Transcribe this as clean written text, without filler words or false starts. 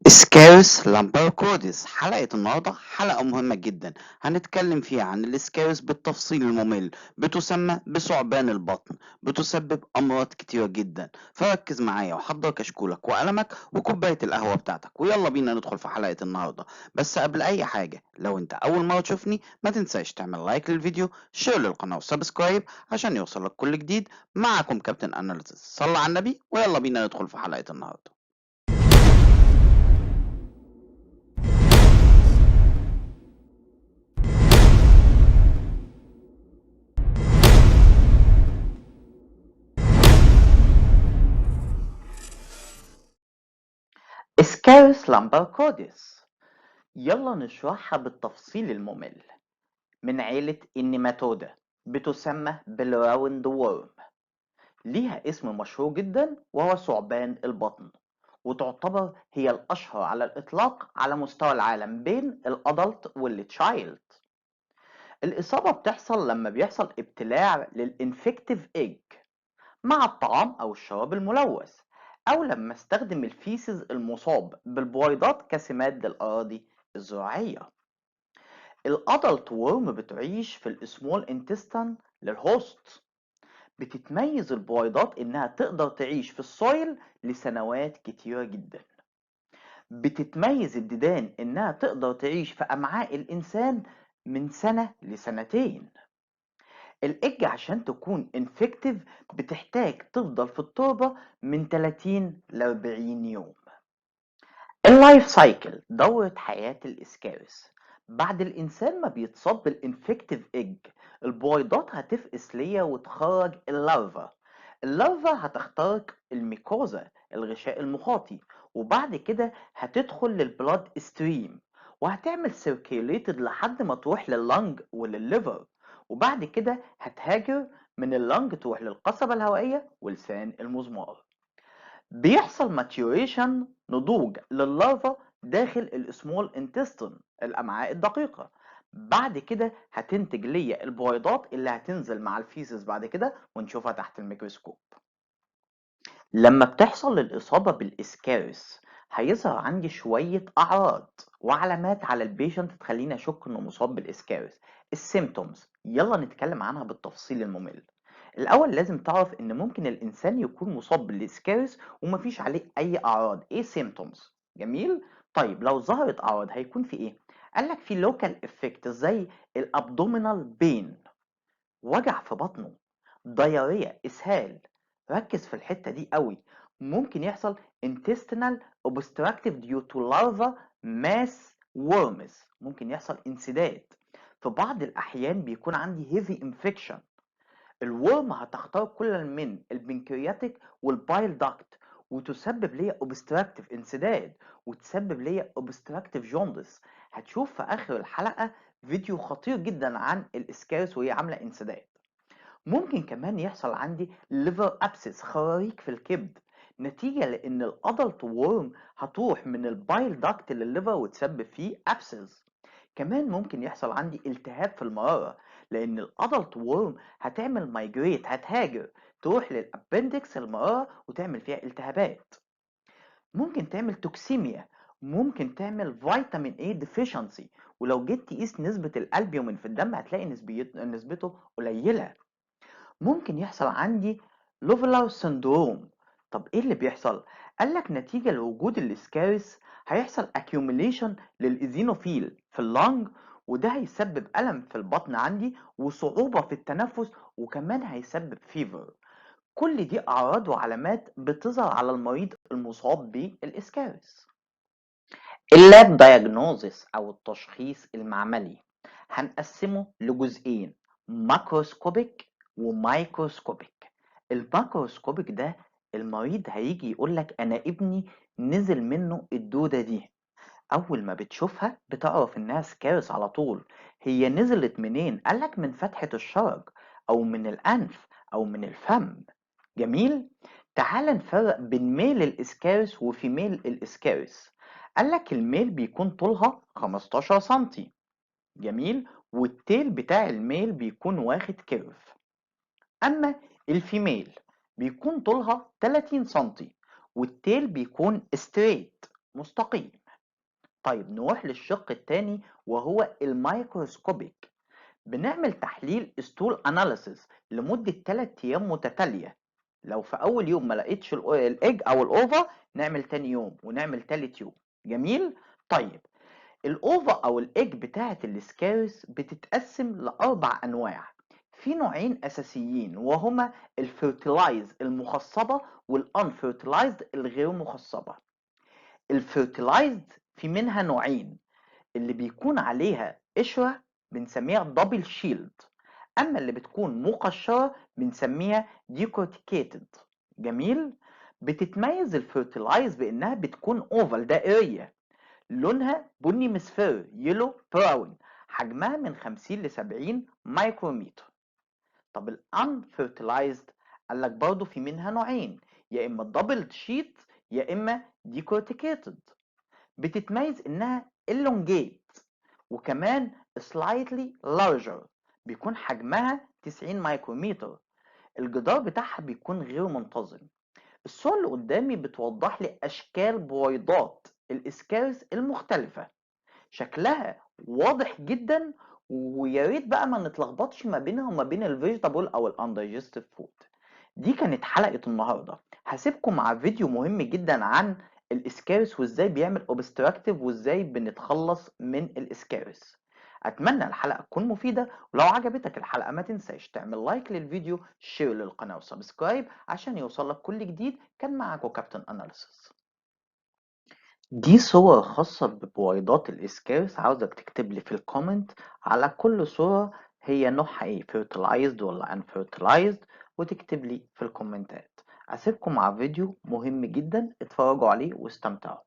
اسكارس لامبركودس حلقة النهاردة حلقة مهمة جدا. هنتكلم فيها عن الاسكارس بالتفصيل الممل. بتسمى بثعبان البطن، بتسبب أمراض كتيرة جدا. فركز معايا وحضر كشكولك وقلمك وكوباية القهوة بتاعتك ويلا بينا ندخل في حلقة النهاردة. بس قبل أي حاجة، لو أنت أول مرة تشوفني ما تنساش تعمل لايك للفيديو، شير للقناة وسبسكرايب عشان يوصلك كل جديد. معكم كابتن أناليسيس، صلى على النبي ويلا بينا ندخل في حلقة النهاردة. اسكارس لامبركودس، يلا نشرحها بالتفصيل الممل. من عيلة النيماتودا، بتسمى بالراوند وورم. ليها اسم مشهور جدا وهو ثعبان البطن، وتعتبر هي الأشهر على الإطلاق على مستوى العالم بين الأدلت والتشايلد. الإصابة بتحصل لما بيحصل ابتلاع للإنفكتيف إيج مع الطعام أو الشراب الملوث، أو لما استخدم الفيسز المصاب بالبويضات كسماد للأراضي الزراعية. الأدلت وورم بتعيش في السمول انتستان للهوست. بتتميز البويضات إنها تقدر تعيش في السويل لسنوات كتيرة جدا. بتتميز الديدان إنها تقدر تعيش في أمعاء الإنسان من سنة لسنتين. الإج عشان تكون انفكتيف بتحتاج تفضل في التربة من 30 ل 40 يوم. اللايف سايكل، دورة حياة الإسكارس. بعد الإنسان ما بيتصاب بالإنفكتيف إج، البويضات هتفقس ليا وتخرج اللارفا. اللارفا هتخترق الميكوزا، الغشاء المخاطي، وبعد كده هتدخل للبلاد ستريم وهتعمل سيركيوليتد لحد ما تروح لللنج وللليفر، وبعد كده هتهاجر من اللنج تروح للقصبة الهوائية ولسان المزمار. بيحصل ماتيوريشن، نضوج لللارفا داخل السمول انتستين، الامعاء الدقيقه. بعد كده هتنتج ليا البويضات اللي هتنزل مع الفيسز بعد كده ونشوفها تحت الميكروسكوب. لما بتحصل الاصابه بالاسكارس هيظهر عندي شويه اعراض وعلامات على البيشنت تخليني اشك انه مصاب بالاسكارس. السيمتومز يلا نتكلم عنها بالتفصيل الممل. الأول لازم تعرف إن ممكن الإنسان يكون مصاب بالسكارس ومفيش عليه أي أعراض. إيه symptoms؟ جميل؟ طيب لو ظهرت أعراض هيكون في إيه؟ قالك في local effect زي الأبدومينال بين، وجع في بطنه، ضيارية، إسهال. ركز في الحتة دي قوي. ممكن يحصل intestinal obstructive due to larva mass worms، ممكن يحصل انسداد. في بعض الأحيان بيكون عندي heavy infection. الورم هتخترق كل من البنكرياتيك والبايل داكت وتسبب ليا اوبستراكتيف انسداد وتسبب ليا اوبستراكتيف جوندس. هتشوف في اخر الحلقه فيديو خطير جدا عن الاسكارس وهي عامله انسداد. ممكن كمان يحصل عندي ليفر ابسس، خراريج في الكبد، نتيجه لان الادلت وورم هتروح من البايل داكت للليفر وتسبب فيه ابسس. كمان ممكن يحصل عندي التهاب في المرارة، لأن الأدلت وورم هتعمل مايجريت، هتهاجر تروح للأبندكس المرارة وتعمل فيها التهابات. ممكن تعمل توكسيميا، ممكن تعمل فيتامين A ديفيشنسي، ولو جيت تقيس نسبة الألبيومين في الدم هتلاقي نسبته قليلة. ممكن يحصل عندي لوفلر سندروم. طب ايه اللي بيحصل؟ قالك نتيجة لوجود الاسكارس هيحصل accumulation للإيزينوفيل في اللنج، وده هيسبب ألم في البطن عندي وصعوبة في التنفس، وكمان هيسبب فيفر. كل دي أعراض وعلامات بتظهر على المريض المصاب بالإسكارس. اللاب دايجنوزيس أو التشخيص المعملي هنقسمه لجزئين، ماكروسكوبيك ومايكروسكوبيك. الماكروسكوبيك ده المريض هيجي يقولك أنا ابني نزل منه الدودة دي. أول ما بتشوفها بتعرف إنها سكارس على طول. هي نزلت منين؟ قالك من فتحة الشرج أو من الأنف أو من الفم. جميل؟ تعال نفرق بين ميل الإسكارس وفيميل الإسكارس. قالك الميل بيكون طولها 15 سنتي، جميل، والتيل بتاع الميل بيكون واخد كيرف. أما الفيميل بيكون طولها 30 سنتي والتيل بيكون ستريت مستقيم. طيب نروح للشق التاني وهو الميكروسكوبيك. بنعمل تحليل stool analysis لمدة 3 أيام متتالية. لو في أول يوم ما لقيتش الإيج أو الأوفا نعمل تاني يوم ونعمل تالت يوم. جميل؟ طيب الأوفا أو الإيج بتاعة السكارس بتتقسم لأربع أنواع. في نوعين أساسيين وهما الفيرتلايز المخصبة والأنفيرتلايزد الغير مخصبة. الفيرتلايزد في منها نوعين، اللي بيكون عليها قشرة بنسميها دبل شيلد، أما اللي بتكون مقشرة بنسميها ديكورتيكيتد. جميل؟ بتتميز الفيرتلايز بإنها بتكون أوفال دائرية، لونها بني مصفر يلو براون، حجمها من 50 ل 70 مايكرومتر. طب الانفيرتلايزد قال لك برضه في منها نوعين، يا اما دبل شيت يا اما ديكورتيكيتد. بتتميز انها elongate وكمان slightly larger، بيكون حجمها 90 مايكرومتر. الجدار بتاعها بيكون غير منتظم. الصورة اللي قدامي بتوضح لي اشكال بويضات الاسكارس المختلفة، شكلها واضح جدا، ويا ريت بقى ما نتلخبطش ما بينها وما بين الفيجيتابل او الاندايجستيف فود. دي كانت حلقة النهاردة. هسيبكم مع فيديو مهم جدا عن الاسكارس وازاي بيعمل اوبستراكتيف وازاي بنتخلص من الاسكارس. اتمنى الحلقة تكون مفيدة، ولو عجبتك الحلقة ما تنساش تعمل لايك للفيديو، شير للقناة وسبسكرايب عشان يوصلك كل جديد. كان معاكم كابتن اناليسيس. دي صور خاصة ببويضات الإسكارس، عاوزك تكتب لي في الكومنت على كل صورة هي نوعها ايه، fertilized ولا unfertilized، وتكتب لي في الكومنتات. أسيبكم مع فيديو مهم جدا، اتفرجوا عليه واستمتعوا.